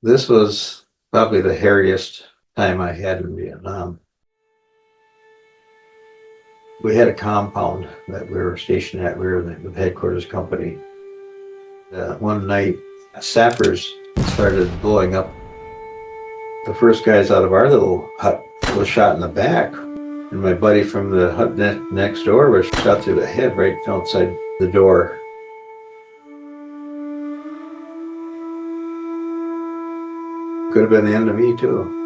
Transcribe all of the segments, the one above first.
This was probably the hairiest time I had in Vietnam. We had a compound that we were stationed at. We were the headquarters company. One night, sappers started blowing up. The first guys out of our little hut was shot in the back. And my buddy from the hut next door was shot through the head right outside the door. Could have been the end of me, too.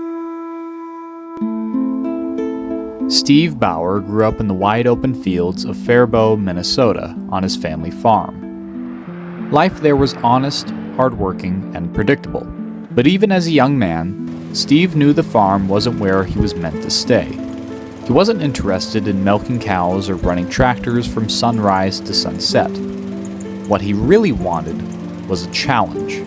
Steve Bauer grew up in the wide open fields of Faribault, Minnesota, on his family farm. Life there was honest, hardworking, and predictable. But even as a young man, Steve knew the farm wasn't where he was meant to stay. He wasn't interested in milking cows or running tractors from sunrise to sunset. What he really wanted was a challenge.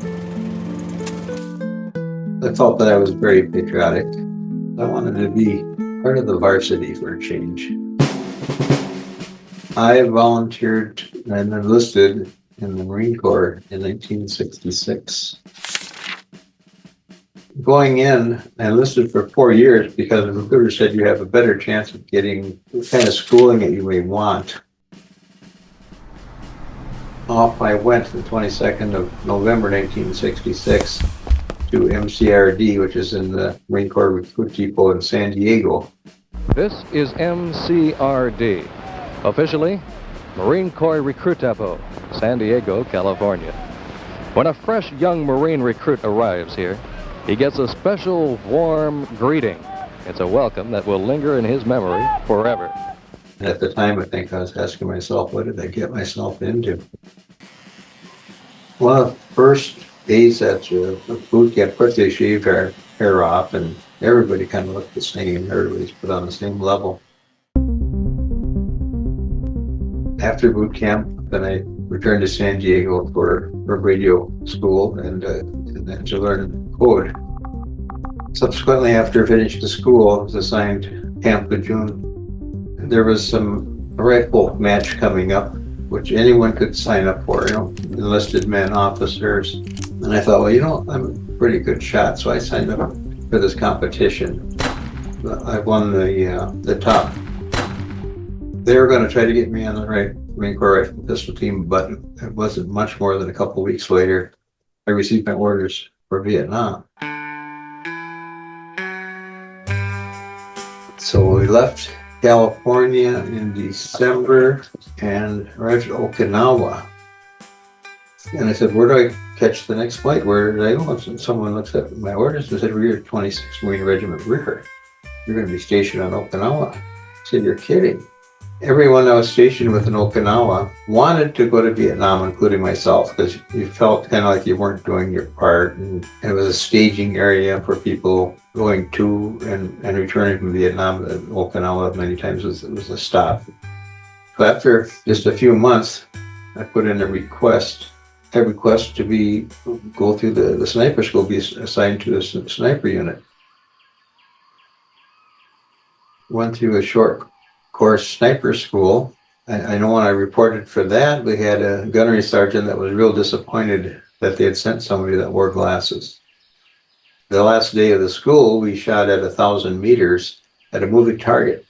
I felt that I was very patriotic. I wanted to be part of the varsity for a change. I volunteered and enlisted in the Marine Corps in 1966. Going in, I enlisted for 4 years because the recruiter said you have a better chance of getting the kind of schooling that you may want. Off I went the 22nd of November 1966 to MCRD, which is in the Marine Corps Recruit Depot in San Diego. This is MCRD, officially Marine Corps Recruit Depot, San Diego, California. When a fresh young Marine recruit arrives here, he gets a special warm greeting. It's a welcome that will linger in his memory forever. At the time, I think I was asking myself, what did I get myself into? One of the first days at boot camp, of course, they shave hair off, and everybody kind of looked the same. Everybody's put on the same level. After boot camp, then I returned to San Diego for radio school and then to learn code. Subsequently, after I finished the school, I was assigned Camp Lejeune. There was a rifle match coming up, which anyone could sign up for, enlisted men, officers. And I thought, well, I'm a pretty good shot, so I signed up for this competition. I won the top. They were going to try to get me on the Marine Corps Rifle Pistol team, but it wasn't much more than a couple of weeks later, I received my orders for Vietnam. So we left California in December and arrived at Okinawa. And I said, where do I catch the next flight? Where did I go? And someone looked at my orders and said, well, you're 26th Marine Regiment Rear. You're going to be stationed on Okinawa. I said, you're kidding. Everyone I was stationed with in Okinawa wanted to go to Vietnam, including myself, because you felt kind of like you weren't doing your part. And it was a staging area for people going to and returning from Vietnam. Okinawa many times was a stop. So after just a few months, I put in a request to go through the sniper school, be assigned to a sniper unit. Went through a short course sniper school. I know when I reported for that, we had a gunnery sergeant that was real disappointed that they had sent somebody that wore glasses. The last day of the school, we shot at 1,000 meters at a moving target.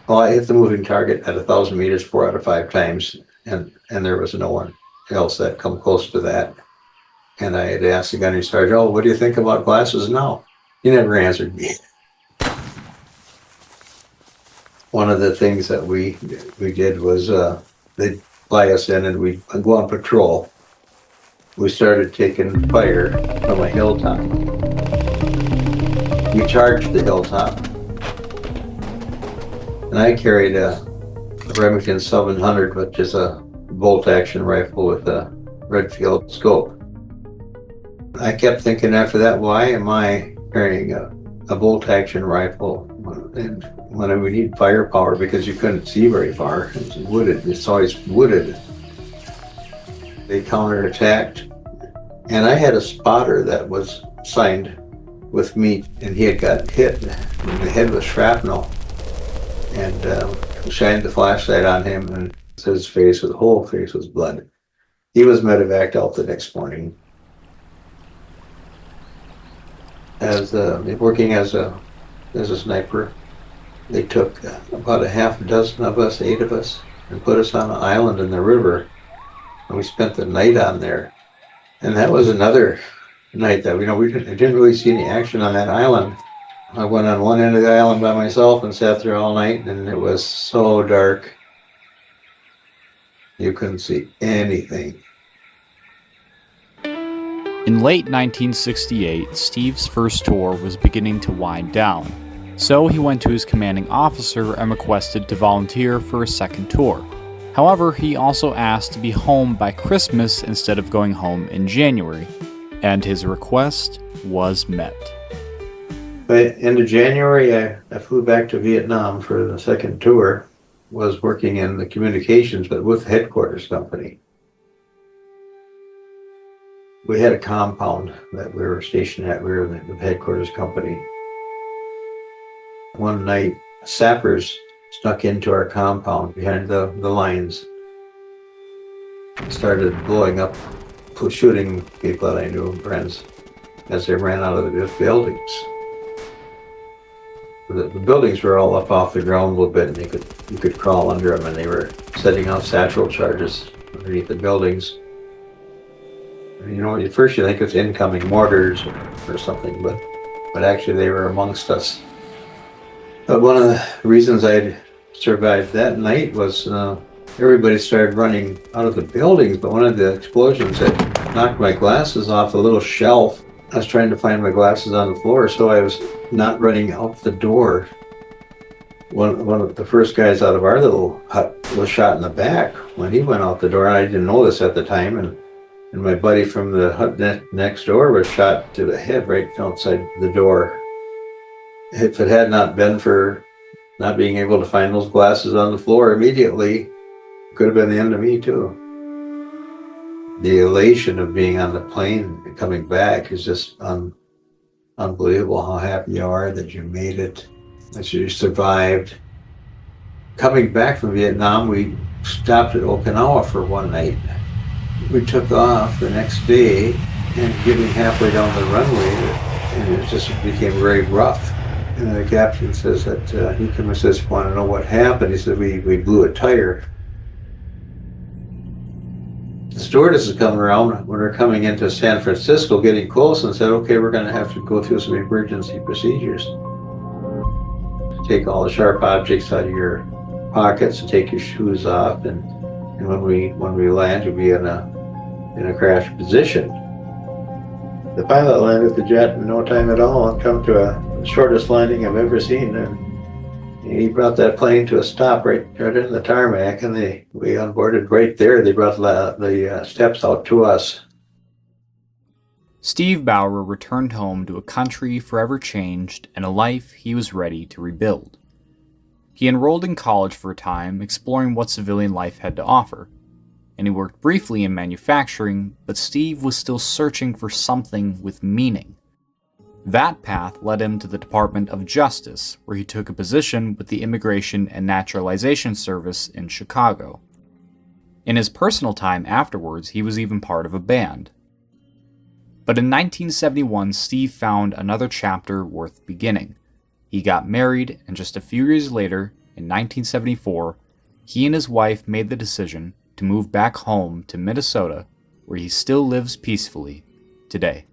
Well, I hit the moving target at 1,000 meters 4 out of 5 times, and there was no one else that come close to that. And I had asked the gunnery sergeant, oh, what do you think about glasses now? He never answered me. One of the things that we did was they'd fly us in and we'd go on patrol. We started taking fire from a hilltop. We charged the hilltop. And I carried a Remington 700, which is a bolt-action rifle with a red field scope. I kept thinking after that, why am I carrying a bolt-action rifle? And when we need firepower, because you couldn't see very far, it's wooded, it's always wooded. They counterattacked, and I had a spotter that was signed with me, and he had got hit in the head with shrapnel, and shined the flashlight on him, and his whole face was blood. He was medevaced out the next morning. working as a sniper. They took about a half dozen of us, 8 of us, and put us on an island in the river, and we spent the night on there. And that was another night that we didn't really see any action on that island. I went on one end of the island by myself and sat there all night, and it was so dark you couldn't see anything. In late 1968, Steve's first tour was beginning to wind down, so he went to his commanding officer and requested to volunteer for a second tour. However, he also asked to be home by Christmas instead of going home in January, and his request was met. By the end of January, I flew back to Vietnam for the second tour. Was working in the communications, but with the headquarters company. We had a compound that we were stationed at. We were the headquarters company. One night, sappers snuck into our compound behind the lines. Started blowing up, shooting people that I knew, friends, as they ran out of the buildings. The buildings were all up off the ground a little bit, and you could crawl under them, and they were setting off satchel charges underneath the buildings. At first you think it's incoming mortars or something, but actually they were amongst us. But one of the reasons I survived that night was everybody started running out of the buildings, but one of the explosions had knocked my glasses off a little shelf. I was trying to find my glasses on the floor, so I was not running out the door. One of the first guys out of our little hut was shot in the back when he went out the door. I didn't know this at the time, and my buddy from the hut next door was shot to the head right outside the door. If it had not been for not being able to find those glasses on the floor immediately, it could have been the end of me too. The elation of being on the plane and coming back is just unbelievable how happy you are that you made it, that you survived. Coming back from Vietnam, we stopped at Okinawa for one night. We took off the next day, and getting halfway down the runway, and it just became very rough. And the captain says that he came and says, "Want to know what happened?" He said, "We blew a tire." The stewardess is coming around when we're coming into San Francisco, getting close, and said, "Okay, we're going to have to go through some emergency procedures. Take all the sharp objects out of your pockets and take your shoes off, and when we land, you'll be in a crash position." The pilot landed the jet in no time at all and come to the shortest landing I've ever seen, and he brought that plane to a stop right in the tarmac, and we unboarded right there. They brought the steps out to us. Steve Bauer returned home to a country forever changed and a life he was ready to rebuild. He enrolled in college for a time, exploring what civilian life had to offer, and he worked briefly in manufacturing, but Steve was still searching for something with meaning. That path led him to the Department of Justice, where he took a position with the Immigration and Naturalization Service in Chicago. In his personal time afterwards, he was even part of a band. But in 1971, Steve found another chapter worth beginning. He got married, and just a few years later, in 1974, he and his wife made the decision to move back home to Minnesota, where he still lives peacefully today.